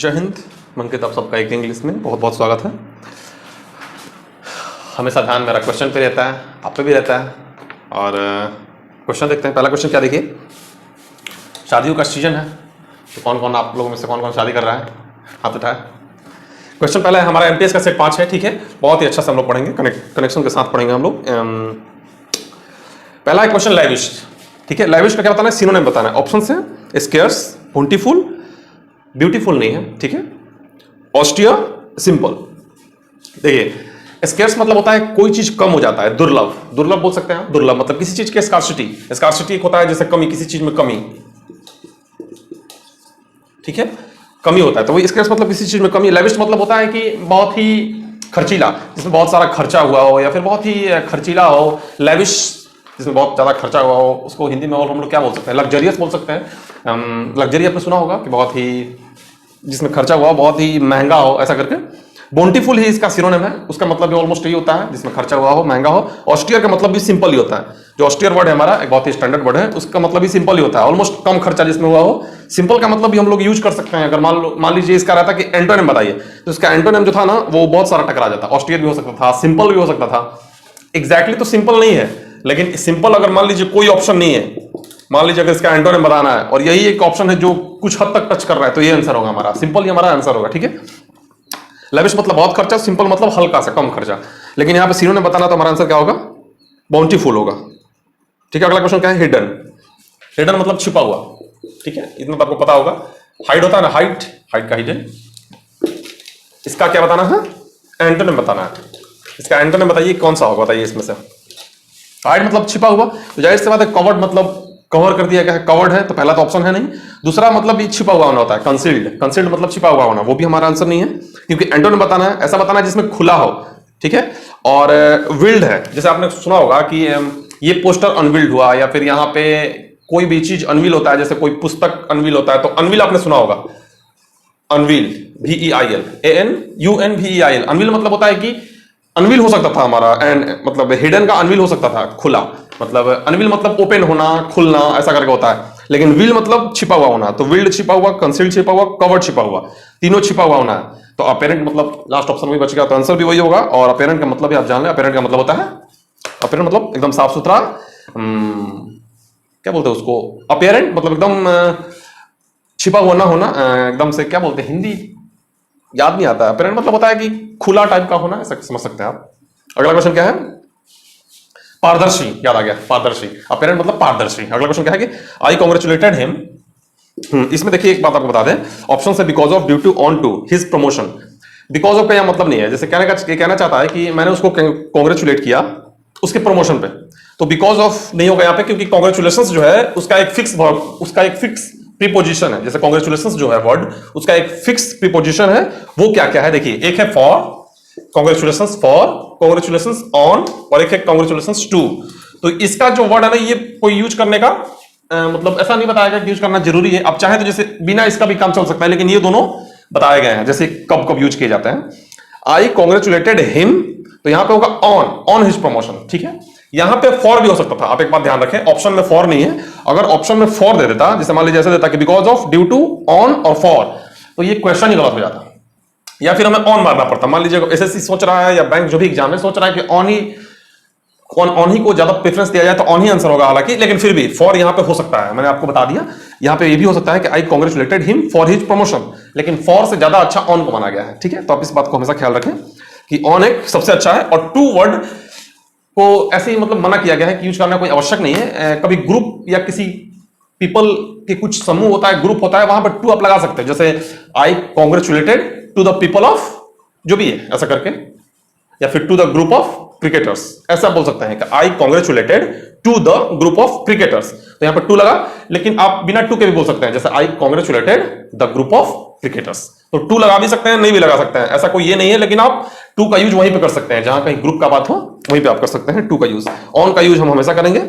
जय हिंद। मंकित, आप सबका एक इंग्लिश में बहुत बहुत स्वागत है। हमेशा ध्यान मेरा क्वेश्चन पे रहता है, आप पे भी रहता है। और क्वेश्चन देखते हैं। पहला क्वेश्चन क्या, देखिए, शादियों का सीजन है तो कौन कौन आप लोगों में से कौन कौन शादी कर रहा है, हाथ उठाए। क्वेश्चन पहला है, हमारा एमटीएस का सेट 5 है, ठीक है। बहुत ही अच्छा से हम लोग पढ़ेंगे, कनेक्शन के साथ पढ़ेंगे हम लोग। पहला है क्वेश्चन लैविश, ठीक है। लैविश का क्या बताना है, सिनोनिम बताना है। ऑप्शन है स्केर्स, बोंटीफुल, ब्यूटीफुल नहीं है, ठीक है, ऑस्टियर, सिंपल। देखिए, स्केर्स मतलब होता है कोई चीज कम हो जाता है, दुर्लभ, दुर्लभ बोल सकते हैं। दुर्लभ मतलब किसी चीज के स्कार्सिटी, स्कार्सिटी एक होता है जैसे कमी, किसी चीज में कमी, ठीक है, कमी होता है, तो वही स्केर्स मतलब किसी चीज में कमी। लेविश मतलब होता है कि बहुत ही खर्चीला, जिसमें बहुत सारा खर्चा हुआ हो, या फिर बहुत ही खर्चीला हो। लेविश जिसमें बहुत ज्यादा खर्चा हुआ हो, उसको हिंदी में और हम लोग क्या बोल सकते हैं, लग्जरियस बोल सकते हैं। लग्जरी आपने सुना होगा कि बहुत ही जिसमें खर्चा हुआ, बहुत ही महंगा हो, ऐसा करके। बोंटीफुल ही इसका सिनोनिम है, उसका मतलब भी ऑलमोस्ट यही होता है, जिसमें खर्चा हुआ हो, महंगा हो। ऑस्टियर का मतलब भी सिंपल ही होता है। जो ऑस्टियर वर्ड है हमारा, एक बहुत ही स्टैंडर्ड वर्ड है, उसका मतलब भी सिंपल ही होता है, ऑलमोस्ट कम खर्चा जिसमें हुआ हो। सिंपल का मतलब भी हम लोग यूज कर सकते हैं। अगर मान लीजिए इसका रहता कि एंटोनिम बताइए, तो इसका एंटोनिम जो था ना, वो बहुत सारा टकरा जाता। ऑस्टियर भी हो सकता था, सिंपल भी हो सकता था। एग्जैक्टली तो सिंपल नहीं है, लेकिन सिंपल अगर मान लीजिए कोई ऑप्शन नहीं है, मान लीजिए अगर इसका एंटोनिम बताना है और यही एक ऑप्शन है जो कुछ हद तक टच कर रहा है, तो ये आंसर होगा हमारा, सिंपल ही हमारा आंसर होगा, ठीक है। लेविश मतलब बहुत खर्चा, सिंपल मतलब हल्का सा कम खर्चा। लेकिन यहाँ पे सिनोनिम बताना, तो हमारा आंसर क्या होगा, बाउंटीफुल होगा, ठीक है। अगला क्वेश्चन क्या है, हिडन। हिडन मतलब छिपा हुआ, ठीक है, इतना तो आपको पता होगा। हाइड होता है ना, हाइट, हाइट का हिडन। इसका क्या बताना है, एंटोनिम बताना है। इसका एंटोनिम बताइए कौन सा होगा, बताइए इसमें से। हाइड मतलब छिपा हुआ, तो जाहिर सी बात है कवर्ड मतलब कवर कर दिया गया है, कवर्ड है, तो पहला तो ऑप्शन है नहीं। दूसरा मतलब भी छिपा हुआ होना होता है, कंसील्ड, कंसील्ड मतलब छिपा हुआ होना, वो भी हमारा आंसर नहीं है, क्योंकि एंटोनिम बताना है, ऐसा बताना है जिसमें खुला हो, ठीक है। और विल्ड है, जैसे आपने सुना होगा कि ये पोस्टर अनविल्ड हुआ, या फिर यहाँ पे कोई भी चीज अनविल होता है, जैसे कोई पुस्तक अनविल होता है, तो अनविल आपने सुना होगा, अनविल, VEIL, ANUNVEIL। अनविल मतलब होता है कि अनविल हो सकता था हमारा, एंड मतलब हिडन का अनविल हो सकता था, खुला, मतलब अनविल मतलब ओपन होना, खुलना, ऐसा करके होता है। लेकिन विल मतलब छिपा हुआ होना, तो विल्ड छिपा हुआ, कंसील्ड छिपा हुआ, कवर्ड छिपा हुआ, तीनों छिपा हुआ होना है। तो अपेरेंट मतलब लास्ट ऑप्शन में बच गया, तो आंसर भी वही होगा। और अपेरेंट का मतलब भी आप जान लें, अपेरेंट का मतलब होता है, अपेरेंट मतलब एकदम साफ सुथरा, क्या बोलते हैं उसको, अपेरेंट मतलब एकदम छिपा हुआ ना होना, एकदम से क्या बोलते हैं, हिंदी याद नहीं आता है। अपेरेंट मतलब होता है कि खुला टाइप का होना, ऐसा समझ सकते हैं आप। अगला क्वेश्चन क्या है, पारदर्शी, याद आ गया, पारदर्शी। अपेरेंट मतलब पारदर्शी। अगला क्वेश्चन क्या है कि आई कांग्रेचुलेटेड हिम। इसमें देखिए एक बात आपको बता दें, ऑप्शन से because of, due to, on to, his promotion. Because of का यह मतलब नहीं है, जैसे कहना चाहता है कि मैंने उसको कांग्रेचुलेट किया उसके प्रमोशन पे, तो बिकॉज ऑफ नहीं होगा यहाँ पे, क्योंकि कांग्रेचुलेशन जो है उसका एक फिक्स वर्ब, उसका एक फिक्स प्रीपोजिशन है। जैसे कांग्रेचुलेशन जो है वर्ड, उसका एक फिक्स प्रीपोजिशन है। वो क्या क्या है, देखिए, एक है for, congratulations for, congratulations on, और एक है कांग्रेचुलेशंस टू। तो इसका जो वर्ड है ना, ये कोई यूज करने का मतलब ऐसा नहीं बताया गया कि यूज करना जरूरी है। अब चाहे तो जैसे बिना इसका भी काम चल सकता है, लेकिन ये दोनों बताए गए हैं, जैसे कब कब यूज किए जाते हैं। आई कांग्रेचुलेटेड हिम, तो यहां पे होगा ऑन, ऑन हिज प्रमोशन, ठीक है। यहां पे फॉर भी हो सकता था, आप एक बात ध्यान रखें, ऑप्शन में फॉर नहीं है। अगर ऑप्शन में फॉर दे देता, जैसे मान लीजिए ऐसे देता कि because of, due to, on और फॉर, तो ये क्वेश्चन ही गलत हो जाता, या फिर हमें ऑन मारना पड़ता। मान लीजिए एसएससी सोच रहा है, या बैंक जो भी एग्जाम है सोच रहा है कि ऑन ही को ज्यादा प्रेफरेंस दिया जाए, तो ऑन ही आंसर होगा हालांकि, लेकिन फिर भी फॉर यहां पे हो सकता है, मैंने आपको बता दिया। यहां पे ये भी हो सकता है कि I कांग्रेचुलेटेड him for his promotion, लेकिन फॉर से ज्यादा अच्छा ऑन को माना गया है, ठीक है। तो आप इस बात को हमेशा ख्याल रखें कि ऑन एक सबसे अच्छा है, और टू वर्ड को ऐसे ही मतलब मना किया गया है कि यूज करना कोई आवश्यक नहीं है। कभी ग्रुप या किसी पीपल के कुछ समूह होता है, ग्रुप होता है, वहां पर टू आप लगा सकते हैं, जैसे I congratulated to the people of, जो भी है, ऐसा करके, या फिर to the group of cricketers, ऐसा बोल सकते हैं कि I congratulated to the group of cricketers. तो यहां पर टू लगा, लेकिन आप बिना टू के भी बोल सकते हैं, जैसे I कांग्रेचुलेटेड the group of cricketers. तो टू लगा भी सकते हैं, नहीं भी लगा सकते हैं, ऐसा कोई ये नहीं है, लेकिन आप टू का यूज वहीं पे कर सकते हैं, जहां कहीं ग्रुप का बात हो वहीं पे आप कर सकते हैं टू का यूज। ऑन का यूज हम हमेशा करेंगे,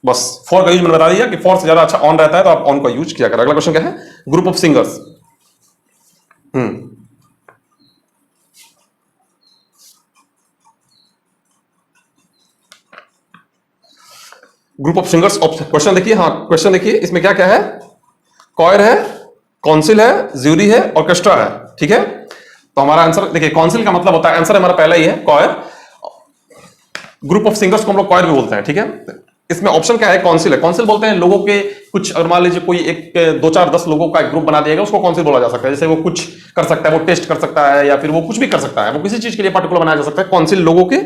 बस फॉर का यूज मैंने बता दिया कि फॉर से ज्यादा अच्छा ऑन रहता है, तो आप ऑन का यूज किया करें। अगला क्वेश्चन क्या है, group of singers. Group of singers, question देखिए, हाँ क्वेश्चन देखिए, इसमें क्या क्या है, कॉयर है, काउंसिल है, ज्यूरी है, ऑर्केस्ट्रा है, ठीक है। तो हमारा आंसर देखिए, काउंसिल का मतलब होता है, आंसर हमारा पहला ही है कॉयर, ग्रुप ऑफ सिंगर्स को हम लोग कॉयर भी बोलते हैं, ठीक है। इसमें ऑप्शन क्या है, काउंसिल है। काउंसिल बोलते हैं लोगों के कुछ, अगर मान लीजिए कोई एक 2 4 10 लोगों का एक ग्रुप बना दिया गया, उसको काउंसिल बोला जा सकता है। जैसे वो कुछ कर सकता है, वो टेस्ट कर सकता है, या फिर वो कुछ भी कर सकता है, वो किसी चीज के लिए पर्टिकुलर बनाया जा सकता है। काउंसिल लोगों के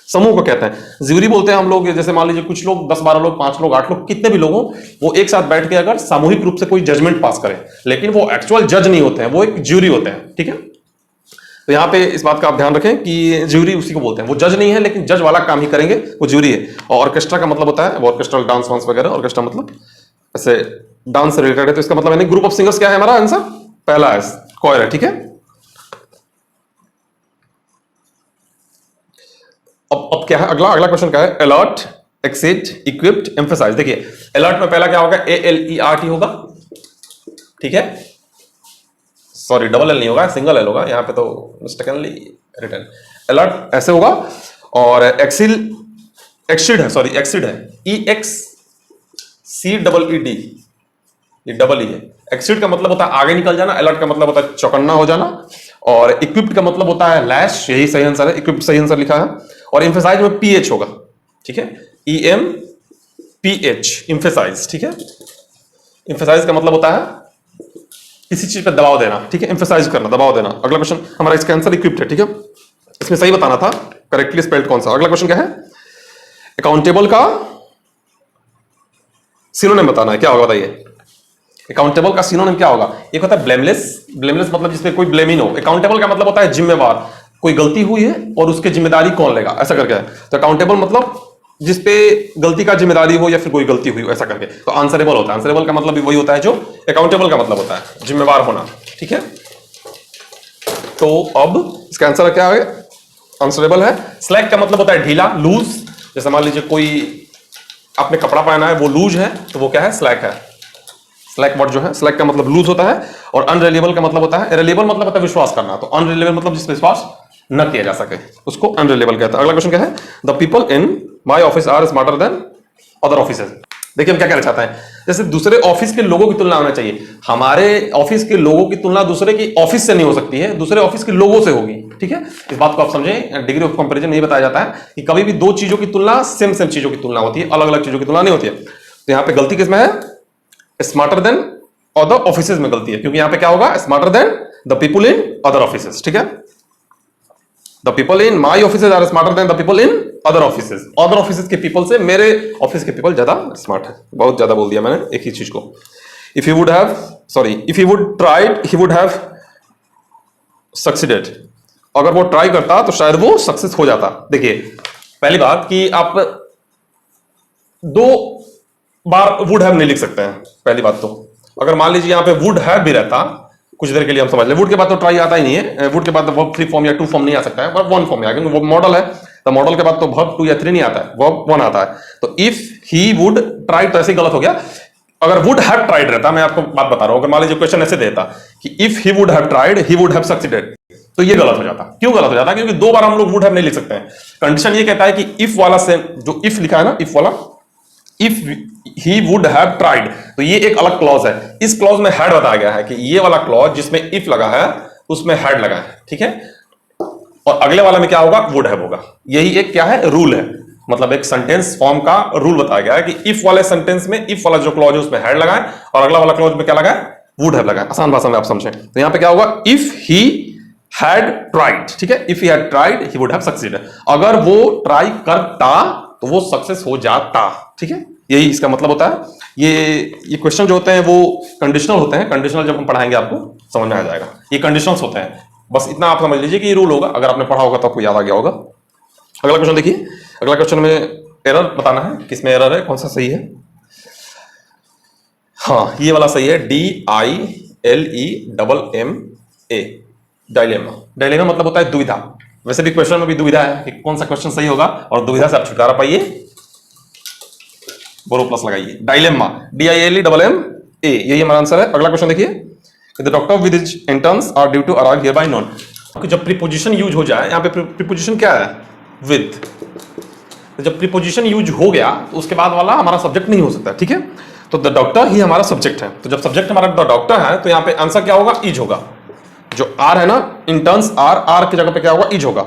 समूह को कहते हैं। ज्यूरी बोलते हैं हम लोग, जैसे मान लीजिए कुछ लोग 10 12 लोग, 5 लोग, 8 लोग, कितने भी लोग हो, वो एक साथ बैठ के अगर सामूहिक रूप से कोई जजमेंट पास करें, लेकिन वो एक्चुअल जज नहीं होते हैं, वो एक ज्यूरी होते हैं, ठीक है। तो यहां पे इस बात का आप ध्यान रखें कि ज्यूरी उसी को बोलते हैं, वो जज नहीं है लेकिन जज वाला काम ही करेंगे, वो ज्यूरी है। और ऑर्केस्ट्रा का मतलब होता है वो ऑर्केस्ट्रल डांस वांस वगैरह, ऑर्केस्ट्रा मतलब ऐसे डांस से रिलेटेड है। तो इसका मतलब यानी ग्रुप ऑफ सिंगर्स क्या है, हमारा आंसर पहला है, कॉयर है, ठीक है। अब क्या है, अगला क्वेश्चन क्या है, अलर्ट, एक्सिट, इक्विप्ड, एम्फसाइज। देखिए अलर्ट में पहला क्या होगा, ALERT होगा, ठीक है। सॉरी, डबल एल नहीं होगा, सिंगल एल होगा, यहाँ पे तो मिस्टेकनली रिटर्न अलर्ट ऐसे होगा। और एक्सिड है, सॉरी एक्सिड है, EXCEED, ये डबल ई है। एक्सिड का मतलब होता है आगे निकल जाना, अलर्ट का मतलब होता है चौकन्ना हो जाना, और इक्विप्ड का मतलब होता है लैश, यही सही आंसर है, इक्विप्ड सही आंसर लिखा है। और एम्फेसाइज में PH होगा, ठीक है, EMPH, एम्फेसाइज, ठीक है। एम्फेसाइज का मतलब होता है किसी चीज पे दबाव देना, ठीक है, एम्फेसाइज करना, दबाव देना। अगला क्वेश्चन हमारा, इसका आंसर इक्विप्ड है, ठीक है। इसमें सही बताना था, करेक्टली स्पेल्ड कौन सा। अगला क्वेश्चन क्या है, अकाउंटेबल का सिनोनिम बताना है, क्या होगा बताइए। अकाउंटेबल का सिनोनिम क्या होगा, एक होता है ब्लेमलेस, ब्लेमलेस मतलब जिसमें कोई ब्लेम ही ना हो। अकाउंटेबल का मतलब होता है जिम्मेवार, कोई गलती हुई है और उसकी जिम्मेदारी कौन लेगा, ऐसा करके है। तो अकाउंटेबल मतलब जिसपे गलती का जिम्मेदारी हो या फिर कोई गलती हुई हो, ऐसा करके। तो आंसरेबल होता है, आंसरेबल का मतलब भी वही होता है जो अकाउंटेबल का मतलब होता है, जिम्मेवार होना, ठीक है। तो अब इसका आंसर क्या है, आंसरेबल है। स्लैक का मतलब होता है ढीला, लूज। जैसे मान लीजिए कोई आपने कपड़ा पहना है, वो लूज है, तो वो क्या है, स्लैक है। स्लैक वर्ड जो है, स्लैक का मतलब लूज होता है। और अनरिलायबल का मतलब होता है, रिलायबल मतलब होता है विश्वास करना, तो अनरिलायबल मतलब जिस पे विश्वास न किया जा सके, उसको अनरिलायबल कहता है। अगला क्वेश्चन क्या है, the people in my office are smarter than other offices. देखिए हम क्या कहना चाहते हैं, जैसे दूसरे ऑफिस के लोगों की तुलना होना चाहिए, हमारे ऑफिस के लोगों की तुलना दूसरे की ऑफिस से नहीं हो सकती है, दूसरे ऑफिस के लोगों से होगी, ठीक है। इस बात को आप समझें, डिग्री ऑफ कंपैरिजन नहीं बताया जाता है कि कभी भी दो चीजों की तुलना सेम चीजों की तुलना होती है, अलग अलग चीजों की तुलना नहीं होती है। तो यहां पे गलती किसमें है, स्मार्टर देन अदर ऑफिसेज में गलती है, क्योंकि यहां पे क्या होगा, smarter than the people in other offices, ठीक है। The people in my offices are smarter than the people in other offices. Other offices के पीपल से मेरे ऑफिस के पीपल ज्यादा स्मार्ट है। बहुत ज्यादा बोल दिया मैंने एक ही चीज को। If you would have, sorry, if you would tried he would have succeeded. अगर वो ट्राई करता तो शायद वो सक्सेस हो जाता। देखिए पहली बात कि आप दो बार वुड हैव नहीं लिख सकते हैं, पहली बात तो। अगर मान लीजिए यहां पे वुड हैव भी रहता, कुछ देर के लिए हम समझ ले, वुड के बाद तो ट्राई आता ही नहीं है, वुड के बाद तो वर्ब 3 फॉर्म या 2 फॉर्म नहीं आ सकता है, वर्ब 1 फॉर्म में आ, क्योंकि वो मॉडल है, तो मॉडल के बाद तो वर्ब 2 या 3 नहीं आता है, वर्ब 1 आता है। तो इफ ही वुड ट्राई, तो ऐसे गलत हो गया। अगर वुड हैव ट्राइड रहता, मैं आपको बात बता रहा हूं, अगर मान लीजिए क्वेश्चन ऐसे देता कि if he would have tried he would have succeeded, तो ये गलत हो जाता। क्यों गलत हो जाता, क्योंकि दो बार हम लोग वुड हैव नहीं लिख सकते हैं। कंडीशन ये कहता है कि इफ वाला से जो इफ लिखा है ना, इफ वाला, if he would have tried, तो ये एक अलग क्लॉज है। इस क्लॉज में हैड बताया गया है कि ये वाला क्लॉज जिसमें इफ लगा है उसमें हैड लगा है, ठीक है। और अगले वाला में क्या होगा, वुड हैव होगा। यही एक क्या है, रूल है, मतलब एक सेंटेंस फॉर्म का रूल बताया गया है कि इफ वाले सेंटेंस में इफ वाला जो क्लॉज है उसमें हैड लगा है, और अगला वाला क्लॉज में क्या लगा है, वुड हैव लगा है। आसान भाषा में आप समझें तो यहां पे क्या होगा, इफ ही हैड ट्राइड, ठीक है, if he had tried he would have succeeded. अगर वो ट्राई करता तो वो सक्सेस हो जाता, ठीक है। यही इसका मतलब होता है। ये क्वेश्चन जो होते हैं वो कंडीशनल होते हैं। कंडीशनल जब हम पढ़ाएंगे आपको समझ में आ जाएगा, ये कंडीशनल्स होते हैं। बस इतना आप समझ लीजिए कि ये रूल होगा, अगर आपने पढ़ा होगा तो आपको याद आ गया होगा। अगला क्वेश्चन देखिए, अगला क्वेश्चन में एरर बताना है, किसमें एरर है, कौन सा सही है। हाँ ये वाला सही है, DILEMMA, डायलेमा। डायलेमा मतलब होता है दुविधा। वैसे भी क्वेश्चन में भी दुविधा है कि कौन सा क्वेश्चन सही होगा, और दुविधा से आप छुटकारा पाइए, बोरो प्लस लगाइए, डायलेमा, DILEMMA, यही हमारा आंसर है। अगला क्वेश्चन देखिए, the doctor with his interns are due to arrive here by noon. जब प्रीपोजिशन यूज हो जाए, यहाँ पे प्रीपोजिशन क्या है, विद। जब प्रीपोजिशन यूज हो गया तो उसके बाद वाला हमारा सब्जेक्ट नहीं हो सकता, ठीक है। तो द डॉक्टर ही हमारा सब्जेक्ट है। तो जब सब्जेक्ट हमारा द डॉक्टर है तो यहाँ पे आंसर क्या होगा, इज होगा। जो आर है ना, इंटर्न्स आर, आर की जगह पे क्या होगा, इज होगा।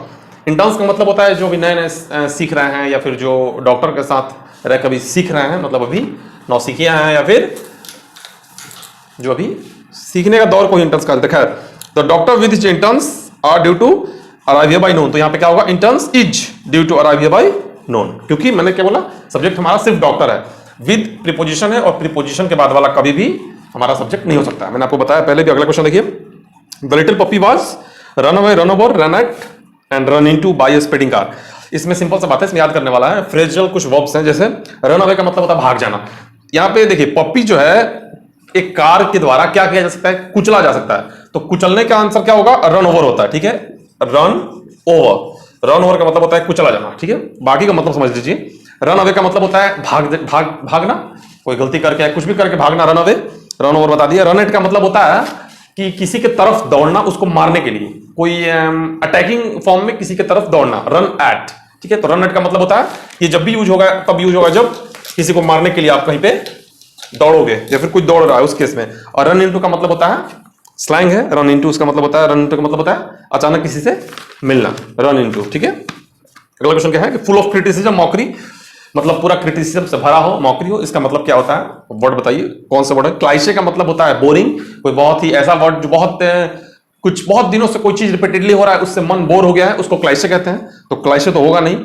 इंटर्न्स का मतलब होता है जो भी नए नए सीख रहे हैं, या फिर जो डॉक्टर के साथ रह कभी सीख रहे हैं, मतलब अभी नौसिखिया हैं, या फिर जो अभी सीखने का दौर को इंटर्न्स कहते हैं। The doctor with his interns are due to arrive here by noon. तो यहाँ पे क्या होगा, interns is due to arrive here by noon, क्योंकि मैंने क्या बोला, सब्जेक्ट हमारा सिर्फ डॉक्टर है, विद प्रीपोजिशन है, और प्रीपोजिशन के बाद वाला कभी भी हमारा सब्जेक्ट नहीं हो सकता। मैंने आपको बताया पहले भी। अगला क्वेश्चन देखिए, the little puppy was run away, run over, run at and run into bye a speeding car. इसमें सिंपल सा बात है, इसमें याद करने वाला है। फ्रेजल कुछ वर्ब्स हैं, जैसे रन अवे का मतलब होता है भाग जाना। यहाँ पे देखिए, पप्पी जो है एक कार के द्वारा क्या किया जा सकता है, कुचला जा सकता है। तो कुचलने का आंसर क्या होगा, रन ओवर होता है। ठीक है, रन ओवर, रन ओवर का मतलब होता है कुचला जाना। ठीक है, बाकी का मतलब समझ लीजिए। रन अवे का मतलब होता है भागना, कोई गलती करके कुछ भी करके भागना, रन अवे। रन ओवर बता दिया। रन एट का मतलब होता है कि किसी के तरफ दौड़ना, उसको मारने के लिए, कोई अटैकिंग फॉर्म में किसी के तरफ दौड़ना, रन एट। ठीक है, तो रन एट का मतलब होता है ये जब भी यूज होगा, तब यूज होगा जब किसी को मारने के लिए आप कहीं पे दौड़ोगे, या फिर कोई दौड़ रहा है उस केस में। और रन इनटू का मतलब होता है, स्लैंग है रन इनटू, उसका मतलब होता है, रन इनटू का मतलब होता है अचानक किसी से मिलना, रन इनटू। ठीक है, अगला क्वेश्चन क्या है कि फुल ऑफ क्रिटिसिज्म, मॉकरी, मतलब पूरा क्रिटिसिज्म से भरा हो, मॉकरी हो, इसका मतलब क्या होता है, वर्ड बताइए कौन सा वर्ड है। क्लाइशे का मतलब होता है बोरिंग, कोई बहुत ही ऐसा वर्ड जो बहुत दिनों से कोई चीज रिपीटेडली हो रहा है, उससे मन बोर हो गया है, उसको क्लाइशे कहते हैं। तो क्लाइशे तो होगा नहीं।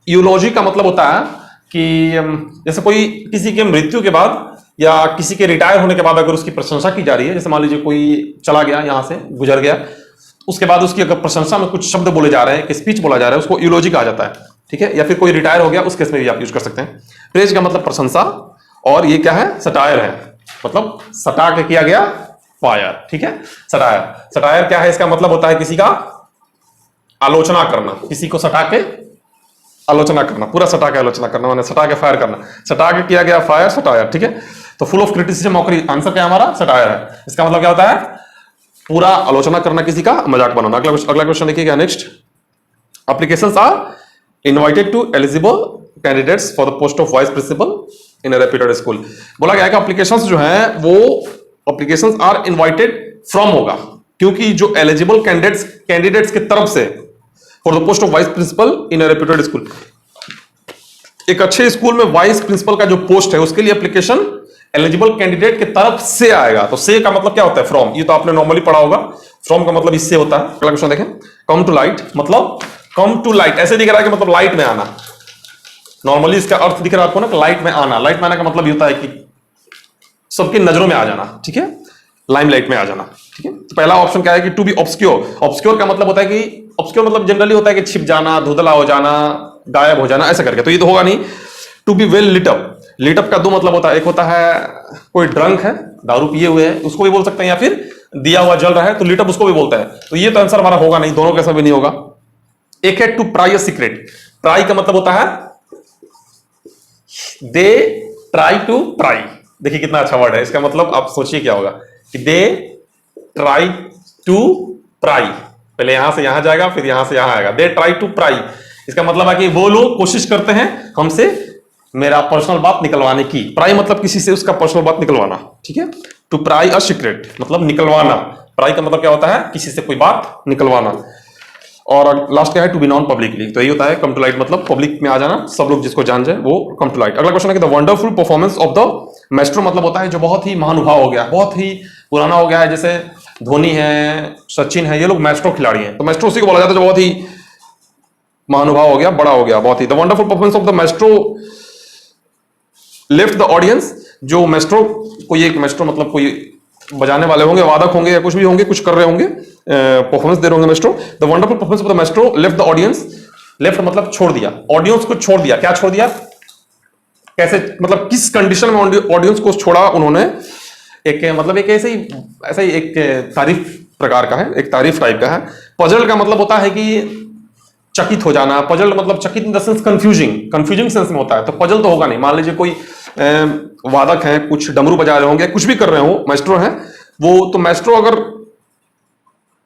यूलॉजी का मतलब होता है कि जैसे कोई किसी के मृत्यु के बाद या किसी के रिटायर होने के बाद अगर उसकी प्रशंसा की जा रही है, जैसे मान लीजिए कोई चला गया, यहां से गुजर गया, उसके बाद उसकी अगर प्रशंसा में कुछ शब्द बोले जा रहे हैं, स्पीच बोला जा रहा है, उसको यूलॉजी कहा जाता है। ठीक है, या फिर कोई रिटायर हो गया, उस केस में भी आप यूज कर सकते हैं। प्रेज का मतलब प्रशंसा, और ये क्या है, सटायर है, मतलब सटा के किया गया फायर। ठीक है, सटायर, सटायर क्या है, इसका मतलब होता है किसी का आलोचना करना, किसी को सटा के आलोचना करना, पूरा सटा के आलोचना करना, माने सटा के फायर करना, सटा के किया गया फायर, सटायर। ठीक है, तो full of criticism, mockery, answer क्या हमारा, सटायर है। इसका मतलब क्या होता है, पूरा आलोचना करना, किसी का मजाक बनाना। अगला क्वेश्चन देखिएगा, next, applications are invited to eligible candidates for the post of vice principal in a reputed school. बोला गया है कि एप्लीकेशंस जो है वो एप्लीकेशंस आर इनवाइटेड फ्रॉम होगा, क्योंकि जो एलिजिबल कैंडिडेट्स की तरफ से for the post of vice principal in a reputed school, एक अच्छे स्कूल में वाइस प्रिंसिपल का जो पोस्ट है उसके लिए एप्लीकेशन एलिजिबल कैंडिडेट की तरफ से आएगा। तो से का मतलब क्या होता है, फ्रॉम, ये तो आपने नॉर्मली पढ़ा होगा। फ्रॉम का मतलब इससे होता है। अगला क्वेश्चन देखें, कम टू लाइट, मतलब कम टू लाइट ऐसे दिख रहा है कि मतलब लाइट में आना। नॉर्मली इसका अर्थ दिख रहा है आपको ना कि लाइट में आना। लाइट में आने का मतलब ये होता है कि सबकी नजरों में आ जाना। ठीक है, लाइमलाइट में आ जाना। ठीक है, तो पहला ऑप्शन क्या है कि टू बी ऑब्सक्योर। ऑब्सक्योर का मतलब होता है कि ऑब्सक्योर मतलब जनरली होता है कि छिप जाना, धुंधला हो जाना, गायब हो जाना, ऐसा करके। तो ये तो होगा नहीं। To be well lit up, lit up का दो मतलब होता है, एक होता है कोई ड्रंक है, दारू पिए हुए है, उसको भी बोल सकते हैं, या फिर दिया हुआ जल रहा है तो लिट अप उसको भी बोलता है। तो ये तो आंसर हमारा होगा नहीं, दोनों कैसा भी नहीं होगा। एक है टू प्राई अ सीक्रेट। प्राई का मतलब होता है दे ट्राई टू प्राई। देखिए कितना अच्छा वर्ड है, इसका मतलब आप सोचिए क्या होगा कि दे ट्राई टू प्राई, पहले यहां से यहां जाएगा, फिर यहां से यहां आएगा, दे ट्राई टू प्राई। इसका मतलब है कि वो लोग कोशिश करते हैं हमसे मेरा पर्सनल बात निकलवाने की। प्राई मतलब किसी से उसका पर्सनल बात निकलवाना। ठीक है, टू प्राई अ सीक्रेट मतलब निकलवाना। प्राई का मतलब क्या होता है, किसी से कोई बात निकलवाना। और लास्ट क्या है, टू बी नॉन पब्लिकली। तो यही होता है कम टू लाइट, मतलब पब्लिक में आ जाना, सब लोग जिसको जान जाए वो कम टू लाइट। अगला क्वेश्चन है कि the wonderful performance of the Maestro, मतलब होता है जो बहुत ही महानुभाव हो गया, बहुत ही पुराना हो गया है। जैसे धोनी है, सचिन है, ये लोग मैस्ट्रो खिलाड़ी हैं, तो मैस्ट्रो उसी को बोला जाता है जो बहुत ही महानुभाव हो गया, बड़ा हो गया, बहुत ही। The wonderful performance of the maestro left the audience. जो मैस्ट्रो, कोई एक मैस्ट्रो मतलब कोई बजाने वाले होंगे, वादक होंगे, या कुछ भी होंगे, कुछ कर रहे होंगे, परफॉर्मेंस दे रहे होंगे Maestro. The wonderful performance of the maestro left the audience. Left मतलब छोड़ दिया, ऑडियंस को छोड़ दिया। क्या छोड़ दिया, कैसे, मतलब किस कंडीशन में ऑडियंस को छोड़ा उन्होंने, एक मतलब एक ऐसे ही एक तारीफ प्रकार का है, एक तारीफ टाइप का है। पजल का मतलब होता है कि चकित हो जाना। पजल मतलब चकित in the sense confusing sense में होता है। तो पजल तो होगा नहीं। मान लीजिए कोई वादक है, कुछ डमरू बजा रहे होंगे, कुछ भी कर रहे हो, मैस्ट्रो है वो, तो मैस्ट्रो अगर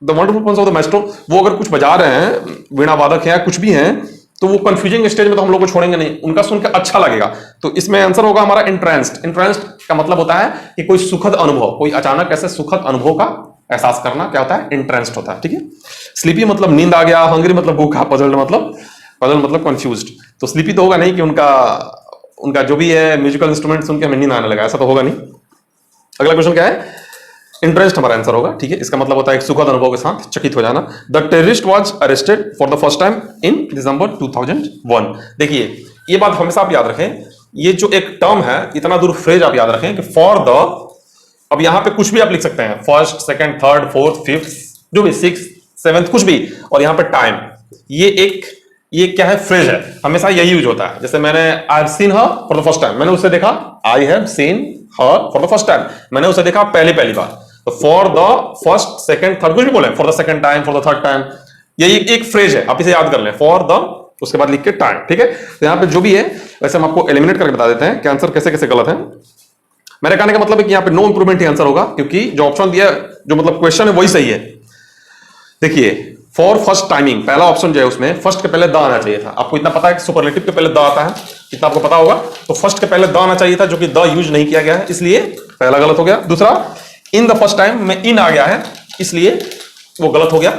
the wonderful performance of the Maestro, वो अगर कुछ बजा रहे हैं, वीणा वादक है या कुछ भी है, तो वो कंफ्यूजिंग स्टेज में तो हम लोग को छोड़ेंगे नहीं, उनका सुन के अच्छा लगेगा। तो इसमें आंसर होगा हमारा इंट्रेंस्ड। इंट्रेंस्ड का मतलब होता है कि कोई सुखद अनुभव, कोई अचानक ऐसे सुखद अनुभव का एहसास करना क्या होता है, इंट्रेंस्ड होता है। ठीक है। स्लीपी मतलब नींद आ गया, हंग्री मतलब भूखा, पजल्ड मतलब कंफ्यूज्ड। तो स्लीपी तो होगा नहीं कि उनका जो भी है म्यूजिकल इंस्ट्रूमेंट सुन के हमें नींद आने लगा, ऐसा तो होगा नहीं। अगला क्वेश्चन क्या है, इंटरेस्ट हमारा आंसर होगा। ठीक है। इसका मतलब होता है एक सुखद अनुभव के साथ चकित हो जाना। The terrorist was arrested for the first time in December 2001। देखिए ये बात हमेशा आप याद रखें, ये जो एक टर्म है, इतना दूर फ्रेज आप याद रखें कि फॉर द, अब यहां पे कुछ भी आप लिख सकते हैं, first, second, third, fourth, fifth, जो भी, सिक्स, सेवेंथ, कुछ भी, और यहां पे टाइम, ये क्या है, फ्रेज है, हमेशा यही यूज होता है। जैसे मैंने I have seen her for the first time, मैंने उसे देखा, I have seen her for the first time, मैंने उसे देखा पहली बार। तो for the first, second, third, कुछ भी बोले, for the second time, for the third time, ये एक फ्रेज है, आप इसे याद कर लें, फॉर द, उसके बाद लिख के टाइम। ठीक है। तो यहां पे जो भी है वैसे हम आपको एलिमिनेट करके बता देते हैं कि आंसर कैसे कैसे गलत है। मेरे कहने का मतलब है कि यहां पे नो इंप्रूवमेंट ही आंसर होगा, क्योंकि जो ऑप्शन दिया, जो मतलब क्वेश्चन है वही सही है। देखिए फॉर फर्स्ट टाइमिंग, पहला ऑप्शन जो है उसमें फर्स्ट के पहले द आना चाहिए था। आपको इतना पता है कि सुपरलेटिव के पहले द आता है, इतना आपको पता होगा। तो फर्स्ट के पहले द आना चाहिए था, जो कि द यूज नहीं किया गया है, इसलिए पहला गलत हो गया। दूसरा, इन द फर्स्ट टाइम में इन आ गया है, इसलिए वो गलत हो गया।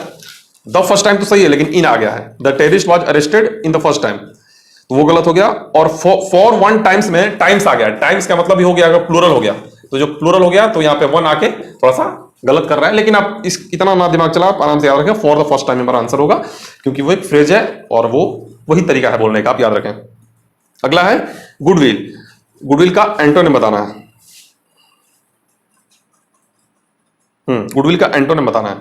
द फर्स्ट टाइम तो सही है, लेकिन इन आ गया है। The terrorist was arrested in the first time, तो वो गलत हो गया। और फॉर वन टाइम्स में टाइम्स आ गया, टाइम्स का मतलब ही हो गया अगर प्लूरल हो गया, तो जो प्लूरल हो गया तो यहां पे वन आके थोड़ा सा गलत कर रहा है। लेकिन आप इतना ना दिमाग चला, आप आराम से याद रखें, फॉर द फर्स्ट टाइम हमारा आंसर होगा, क्योंकि वो एक फ्रेज है और वो वही तरीका है बोलने का, आप याद रखें। अगला है गुडविल। गुडविल का एंटोनिम बताना है। गुडविल का एंटोनिम बताना है।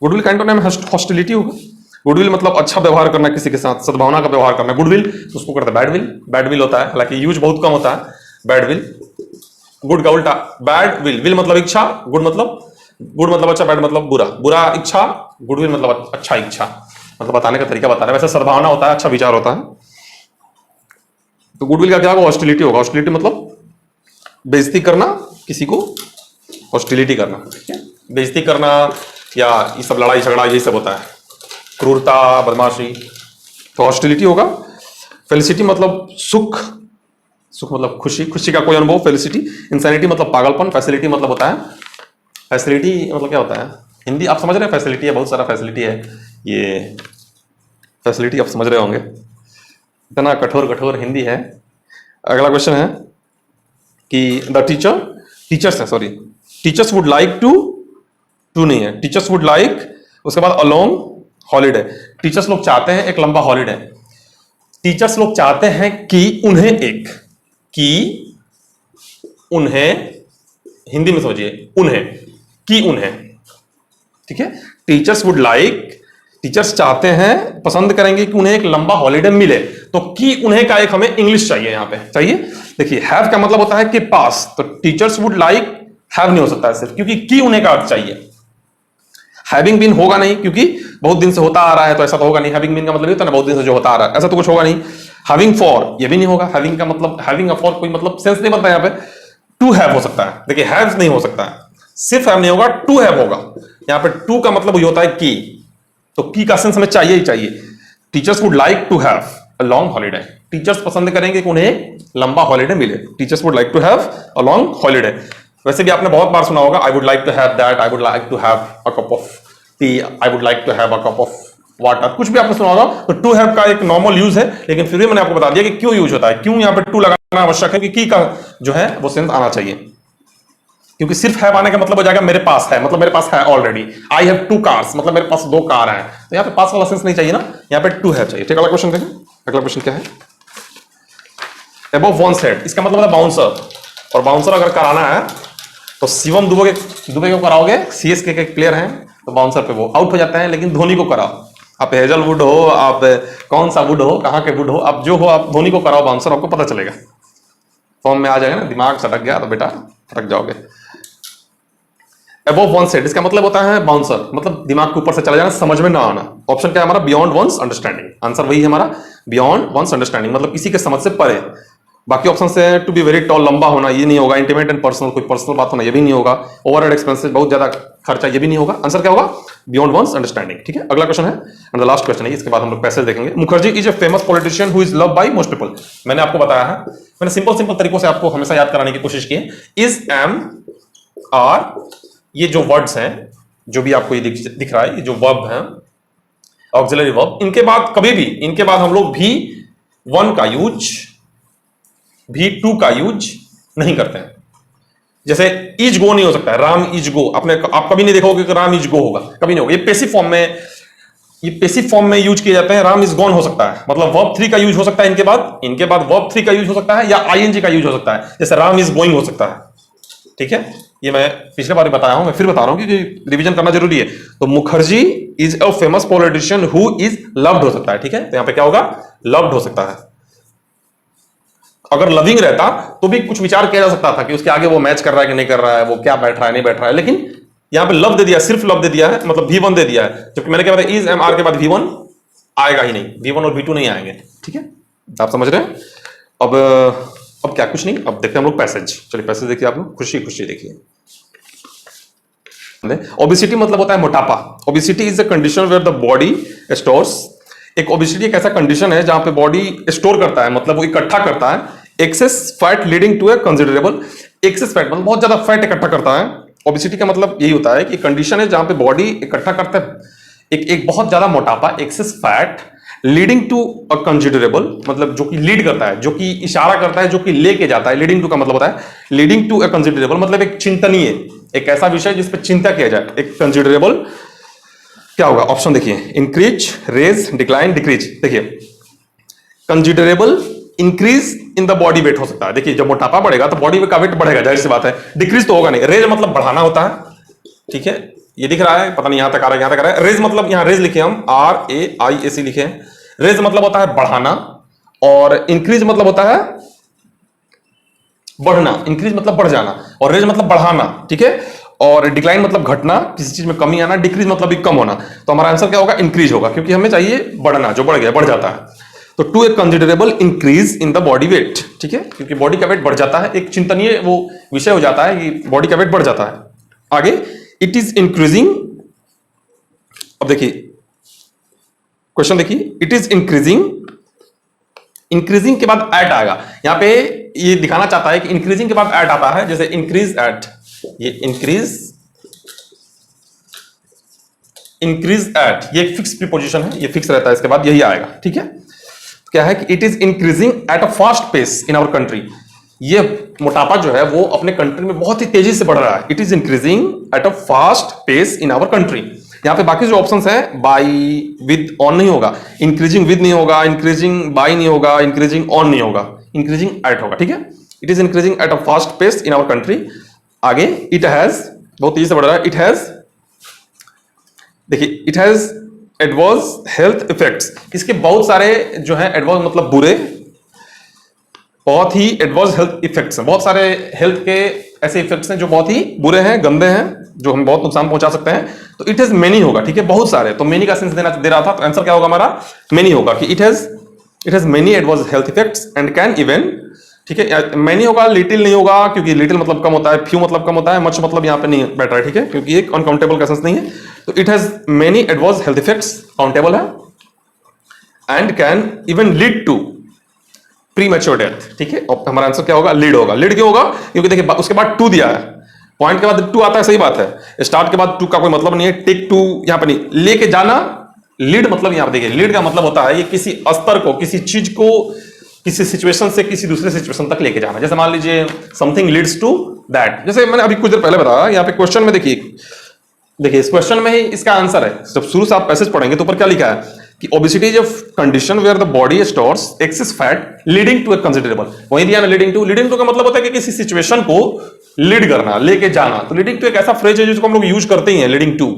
गुडविल का एंटोनिम हॉस्टिलिटी होगा। गुडविल मतलब अच्छा व्यवहार करना, किसी के साथ सद्भावना का व्यवहार करना। गुडविल तो उसको करते हैं बैडविल। बैडविल होता है, हालांकि यूज बहुत कम होता है बैडविल। गुड का उल्टा बैड विल। विल मतलब इच्छा, गुड मतलब अच्छा, बैड मतलब बुरा इच्छा, गुडविल मतलब अच्छा इच्छा, मतलब बताने का तरीका बताना है। वैसे सद्भावना होता है, अच्छा विचार होता है। तो गुडविल का क्या होगा, हॉस्टिलिटी होगा। हॉस्टिलिटी मतलब बेइज्जती करना, किसी को हॉस्टिलिटी करना। ठीक है। बेइज्जती करना या ये सब लड़ाई झगड़ा यही सब होता है, क्रूरता, बदमाशी, तो हॉस्टिलिटी होगा। फेलिसिटी मतलब सुख मतलब खुशी का कोई अनुभव, फेलिसिटी। इंसैनिटी मतलब पागलपन। फैसिलिटी मतलब होता है, फैसिलिटी मतलब क्या होता है, हिंदी आप समझ रहे हैं, फैसिलिटी है, बहुत सारा फैसिलिटी है, ये फैसिलिटी आप समझ रहे होंगे, इतना कठोर हिंदी है। अगला क्वेश्चन है कि the teachers would like to नहीं है, टीचर्स वुड लाइक, उसके बाद अ लॉन्ग हॉलीडे। टीचर्स लोग चाहते हैं एक लंबा हॉलीडे। टीचर्स लोग चाहते हैं कि उन्हें हिंदी में समझिए, उन्हें ठीक है। टीचर्स वुड लाइक, टीचर्स चाहते हैं, पसंद करेंगे कि उन्हें एक लंबा हॉलीडे मिले। तो कि उन्हें का एक हमें इंग्लिश चाहिए, यहां पे चाहिए। देखिए हैव का मतलब होता है कि पास, तो टीचर्स वुड लाइक हैव नहीं हो सकता है सिर्फ, क्योंकि कि उन्हें का अर्थ चाहिए। हैविंग बीन होगा नहीं, क्योंकि बहुत दिन से होता आ रहा है, तो ऐसा तो होगा नहीं। हैविंग बीन का मतलब होता है ना, बहुत दिन से जो होता आ रहा है, ऐसा तो कुछ होगा नहीं। हैविंग फॉर, ये भी नहीं होगा। हैविंग का मतलब, हैविंग फॉर कोई मतलब सेंस नहीं बनता यहां पे। टू हैव हो सकता है, देखिए हैव नहीं हो सकता है, सिर्फ हैव नहीं होगा, टू हैव होगा। यहां पे टू का मतलब ये होता है कि, तो की का सेंस हमें चाहिए ही चाहिए। Teachers would like to have a long holiday, teachers पसंद करेंगे कि उन्हें लंबा हॉलीडे मिले। Teachers would like to have a long holiday. वैसे भी आपने बहुत बार सुना होगा, I would like to have that, I would like to have a cup of tea, I would like to have a cup of water, कुछ भी आपने सुना होगा। तो टू हैव का एक नॉर्मल यूज है, लेकिन फिर भी मैंने आपको बता दिया कि क्यों यूज होता है, क्यों यहां पे टू लगाना आवश्यक है, क्योंकि की का जो है वो सेंस आना चाहिए। क्योंकि सिर्फ हैव आने का मतलब हो जाएगा मेरे पास है, मतलब मेरे पास है already. I have two cars, मतलब मेरे पास दो कार हैं, तो यहां पे पास वाला सेंस नहीं चाहिए ना, यहां पे टू हैव चाहिए। ठीक है। अगला क्वेश्चन देखें। अगला क्वेश्चन क्या है, अबव वंस हेड, इसका मतलब है बाउंसर। और बाउंसर अगर कराना है तो शिवम दुबे को कराओगे, सीएसके के प्लेयर हैं, तो बाउंसर पे वो आउट हो जाते हैं। लेकिन धोनी को कराओ, आप हेजलवुड हो, आप कौन सा वुड हो, कहां के वुड हो, आप जो हो, आप धोनी को कराओ बाउंसर, आपको पता चलेगा, फॉर्म में आ जाएगा ना। दिमाग सटक गया तो बेटा फटक जाओगे। अबव वंस हेड, इसका मतलब होता है बाउंसर, मतलब दिमाग के ऊपर से चला जाना, समझ में ना आना। ऑप्शन क्या है हमारा, बियॉन्ड वंस अंडरस्टैंडिंग। आंसर वही है हमारा, बियॉन्ड वंस अंडरस्टैंडिंग, मतलब किसी के समझ से परे। बाकी ऑप्शन से टू बी वेरी टॉल, लंबा होना, ये नहीं होगा। इंटीमेट एंड पर्सनल, कोई पर्सनल बात होना, ये भी नहीं होगा। ओवरहेड एक्सपेंसेस, बहुत ज्यादा खर्चा, ये भी नहीं होगा। आंसर क्या होगा, बियॉन्ड वंस अंडरस्टैंडिंग। ठीक है, अगला क्वेश्चन है एंड द लास्ट क्वेश्चन है, इसके बाद हम लोग पैसेज देखेंगे। Mukherjee is a famous politician who is loved by most people. मैंने आपको बताया है, मैंने सिंपल तरीकों से आपको हमेशा याद कराने की कोशिश की है। इज, एम, आर, ये जो वर्ड्स हैं, जो भी आपको ये दिख रहा है, ये जो वर्ब है, ऑक्सिलरी वर्ब, इनके बाद कभी भी, इनके बाद हम लोग भी वन का यूज, भी टू का यूज नहीं करते हैं। जैसे इज गो नहीं हो सकता है, राम इज गो, आप कभी नहीं देखोगे कि राम इज गो होगा, कभी नहीं होगा। ये पैसिव फॉर्म में यूज किए जाते हैं। राम इज गॉन हो सकता है, मतलब वर्ब 3 का यूज हो सकता है इनके बाद वर्ब 3 का यूज हो सकता है, या आईएनजी का यूज हो सकता है, जैसे राम इज गोइंग हो सकता है। ठीक है, ये मैं पिछले बार बताया हूं, मैं फिर बता रहा हूं क्योंकि रिवीजन करना जरूरी है। तो Mukherjee is a famous politician who is loved हो सकता है। ठीक है, तो यहां पे क्या होगा, लव्ड हो सकता है। अगर लविंग रहता तो भी कुछ विचार किया जा सकता था कि उसके आगे वो मैच कर रहा है कि नहीं कर रहा है, वो क्या बैठ रहा है नहीं बैठ रहा है, लेकिन यहां पे लव दे दिया, सिर्फ लव दे दिया है, मतलब V1 दे दिया है। जबकि मैंने क्या बताया, इज, एम, आर के बाद V1 आएगा ही नहीं, V1 और V2 नहीं आएंगे। ठीक है, आप समझ रहे हैं। अब क्या, कुछ नहीं, अब देखते हैं हम लोग पैसेज। चलिए पैसेज देखिए आप लोग, खुशी देखिए। ओबेसिटी मतलब होता है मोटापा। Obesity is a condition where the body stores, एक ओबेसिटी एक ऐसा कंडीशन है जहां पे बॉडी स्टोर करता है, मतलब वो इकट्ठा करता है excess fat leading to a considerable, excess fat मतलब बहुत ज्यादा फैट इकट्ठा करता है। ओबेसिटी का मतलब यही होता है कि कंडीशन है जहां पे बॉडी इकट्ठा करता है एक बहुत ज्यादा मोटापा, excess fat leading to a considerable, मतलब जो कि लीड करता है, जो कि इशारा करता है, जो कि लेके जाता है। लीडिंग टू का मतलब होता है लीडिंग टू अ कंसिडरेबल, मतलब एक चिंतनीय, एक ऐसा विषय जिस पर चिंता किया जाए, एक कंसिडरेबल। क्या होगा, ऑप्शन देखिए, इंक्रीज, रेज, डिक्लाइन, डिक्रीज। देखिए considerable increase in the body wait हो सकता है। देखिए जब मोटापा बढ़ेगा तो बॉडी का वेट बढ़ेगा, जाहिर सी बात है। डिक्रीज तो होगा नहीं। रेज मतलब बढ़ाना होता है। ठीक है, ये दिख रहा है, पता नहीं यहां तक आ रहा है, यहां तक आ रहा है। रेज मतलब यहां रेज लिखे हम, RAIAC लिखे हैं। रेज मतलब होता है बढ़ाना, और इंक्रीज मतलब होता है बढ़ना। इंक्रीज मतलब बढ़ जाना, और रेज मतलब बढ़ाना। ठीक है, और डिक्लाइन मतलब घटना, किसी चीज में कमी आना। डिक्रीज मतलब भी कम होना। तो हमारा आंसर क्या होगा, इंक्रीज होगा, क्योंकि हमें चाहिए बढ़ना, जो बढ़ गया बढ़ जाता है। तो to a considerable increase in the body weight. ठीक है, क्योंकि बॉडी का वेट बढ़ जाता है, एक चिंतनीय वो विषय हो जाता है कि बॉडी का वेट बढ़ जाता है। आगे, इट इज इंक्रीजिंग। अब देखिए क्वेश्चन देखिए, इट इज इंक्रीजिंग, इंक्रीजिंग के बाद एट आएगा। यहां पे ये दिखाना चाहता है कि इंक्रीजिंग के बाद एट आता है, जैसे इंक्रीज एट, ये इंक्रीज एट, ये एक फिक्स प्रीपोजिशन है, ये फिक्स रहता है, इसके बाद यही आएगा। ठीक है, क्या है कि it is increasing at a fast pace in our country. ये मोटापा जो है वो अपने कंट्री में बहुत ही तेजी से बढ़ रहा है। It is increasing at a fast pace in our country. यहां पे बाकी जो ऑप्शंस है, बाई, विद, ऑन नहीं होगा, इंक्रीजिंग विद नहीं होगा, इंक्रीजिंग बाई नहीं होगा, इंक्रीजिंग ऑन नहीं होगा, इंक्रीजिंग एट होगा। ठीक है, it is increasing at a fast pace in our country. आगे, इट हैज, बहुत तेजी से बढ़ रहा है। इट हैज, देखिए it has adverse health effects. इसके बहुत सारे जो है, एडवर्स मतलब बुरे, बहुत ही एडवर्स हेल्थ इफेक्ट्स हैं। बहुत सारे हेल्थ के ऐसे इफेक्ट्स हैं जो बहुत ही बुरे हैं, गंदे हैं, जो हमें बहुत नुकसान पहुंचा सकते हैं। तो इट हैज मेनी होगा। ठीक है, बहुत सारे, तो मेनी का सेंस दे रहा था, तो आंसर क्या होगा हमारा, मेनी होगा, कि it has many adverse health effects and can even. ठीक है, मेनी होगा, लिटिल नहीं होगा, क्योंकि लिटिल मतलब कम होता है, फ्यू मतलब कम होता है, मच मतलब यहां पे नहीं बैठ रहा है। ठीक है, क्योंकि एक अनकाउंटेबल का सेंस नहीं है। तो it has many adverse health effects, countable है, and can even lead to premature death. ठीक है, और हमारा आंसर क्या होगा, लीड होगा। लीड क्यों होगा, क्योंकि देखिए उसके बाद टू दिया है, पॉइंट के बाद टू आता है, सही बात है। स्टार्ट के बाद टू का कोई मतलब नहीं है, टेक टू यहां पर नहीं, लेके जाना। लीड मतलब यहां पर देखिए, लीड का मतलब होता है ये किसी स्तर को, किसी चीज को, किसी सिचुएशन से किसी दूसरे सिचुएशन तक लेके जाना। जैसे मान लीजिए समथिंग लीड्स टू दैट, जैसे मैंने अभी कुछ देर पहले बताया। यहाँ पे क्वेश्चन में देखिए इस क्वेश्चन में ही इसका आंसर है। जब शुरू से आप पैसेज पढ़ेंगे तो ऊपर क्या लिखा है कि obesity is a condition where the body stores excess fat leading to a considerable. वहीं दिया ना लीडिंग टू का मतलब होता है कि किसी सिचुएशन को लीड करना, लेके जाना। तो लीडिंग टू एक ऐसा फ्रेज है जिसको हम लोग यूज करते ही हैं, लीडिंग टू।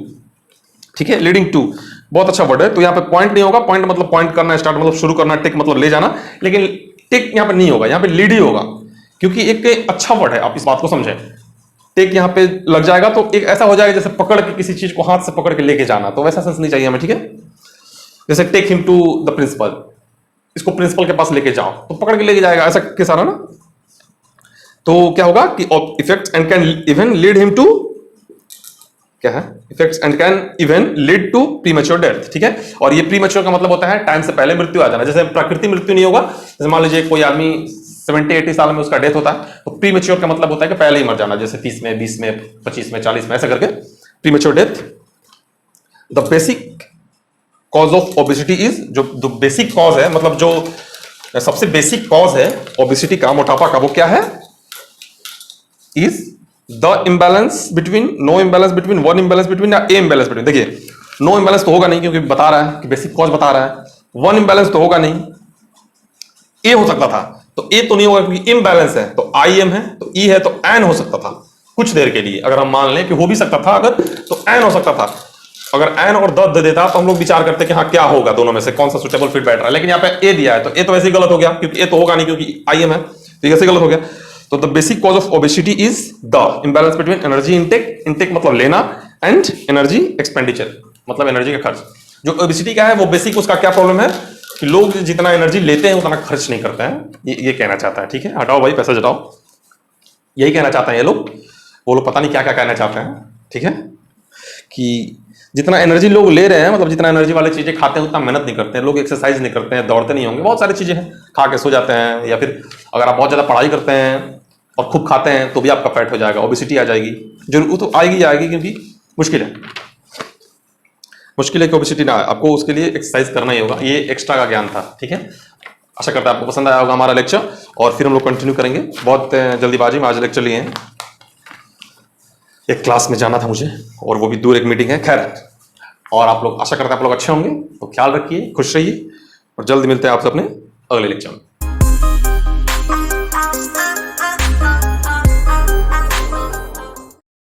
ठीक है, लीडिंग टू बहुत अच्छा वर्ड है। तो यहाँ पे पॉइंट नहीं होगा, पॉइंट मतलब पॉइंट करना, स्टार्ट मतलब शुरू करना, टेक मतलब ले जाना, लेकिन टेक यहाँ पे नहीं होगा, यहाँ पे लीड ही होगा, क्योंकि एक अच्छा वर्ड है, आप इस बात को समझें। टेक यहाँ पे लग जाएगा तो एक ऐसा हो जाएगा जैसे पकड़ के किसी चीज को हाथ से पकड़ के लेके जाना, तो वैसा सेंस नहीं चाहिए हमें। ठीक है, जैसे take him to the principal, इसको प्रिंसिपल के पास लेके जाओ, तो पकड़ के लेके जाएगा, ऐसा के सारा ना। तो क्या होगा कि effect and can even lead him to क्या है effects and can even lead to premature death, ठीक है। और ये प्रीमेच्योर का मतलब होता है टाइम से पहले मृत्यु आ जाना। जैसे प्राकृतिक मृत्यु नहीं होगा, जैसे मान लीजिए कोई आदमी 70-80 साल में उसका डेथ होता है, तो प्रीमेच्योर का मतलब होता है कि पहले ही मर जाना, जैसे 30 में, 20 में, 25 में, 40 में, ऐसा करके premature death. The basic cause of obesity is, जो बेसिक कॉज है, मतलब जो सबसे बेसिक कॉज है ओबेसिटी का, मोटापा का, वो क्या है? Is the imbalance between, no imbalance between, one imbalance between या ए इम्बैलेंस बिटवीन। देखिए नो इम्बैलेंस तो होगा नहीं क्योंकि बता रहा है कि बेसिक कॉज बता रहा है। वन इम्बैलेंस तो होगा नहीं, ए हो सकता था, तो ए तो नहीं होगा क्योंकि इम्बैलेंस है, तो आई एम है, तो ई है, तो एन हो सकता था कुछ देर के लिए। अगर हम मान लें कि हो भी सकता था अगर, तो एन हो सकता था। अगर एन और द दे देता तो हम लोग विचार करते कि हाँ क्या होगा दोनों में से कौन सा सुटेबल फिट बैठ रहा है, लेकिन यहाँ पे ए दिया है, तो ए तो वैसे ही गलत हो गया क्योंकि ए तो होगा नहीं क्योंकि आई एम है, तो ऐसे गलत हो गया। तो the basic cause of obesity is the imbalance between energy intake, intake मतलब लेना, एंड एनर्जी एक्सपेंडिचर मतलब एनर्जी का खर्च। जो ओबेसिटी का है वो बेसिक उसका क्या प्रॉब्लम है कि लोग जितना एनर्जी लेते हैं उतना खर्च नहीं करते हैं, ये कहना चाहता है, ठीक है। हटाओ भाई पैसा जटाओ, यही कहना चाहते हैं ये लोग। वो लोग पता नहीं क्या क्या कहना चाहते हैं, ठीक है, कि जितना एनर्जी लोग ले रहे हैं, मतलब जितना एनर्जी वाली चीजें खाते हैं उतना मेहनत नहीं करते हैं लोग, एक्सरसाइज नहीं करते हैं, दौड़ते नहीं होंगे, बहुत सारी चीजें हैं, खा के सो जाते हैं, या फिर अगर आप बहुत ज्यादा पढ़ाई करते हैं और खूब खाते हैं तो भी आपका फैट हो जाएगा, ओबेसिटी आ जाएगी। जरूर तो आएगी आएगी क्योंकि मुश्किल है, मुश्किल है कि ओबेसिटी ना आए, आपको उसके लिए एक्सरसाइज करना ही होगा। ये एक्स्ट्रा का ज्ञान था, ठीक है। आशा करता है आपको पसंद आया होगा हमारा लेक्चर, और फिर हम लोग कंटिन्यू करेंगे। बहुत जल्दीबाजी में आज लेक्चर लिए हैं, एक क्लास में जाना था मुझे और वो भी दूर एक मीटिंग है, खैर। और आप लोग, आशा करते हैं आप लोग अच्छे होंगे, तो ख्याल रखिए, खुश रहिए, और जल्द मिलते हैं आपसे अपने अगले लेक्चर में।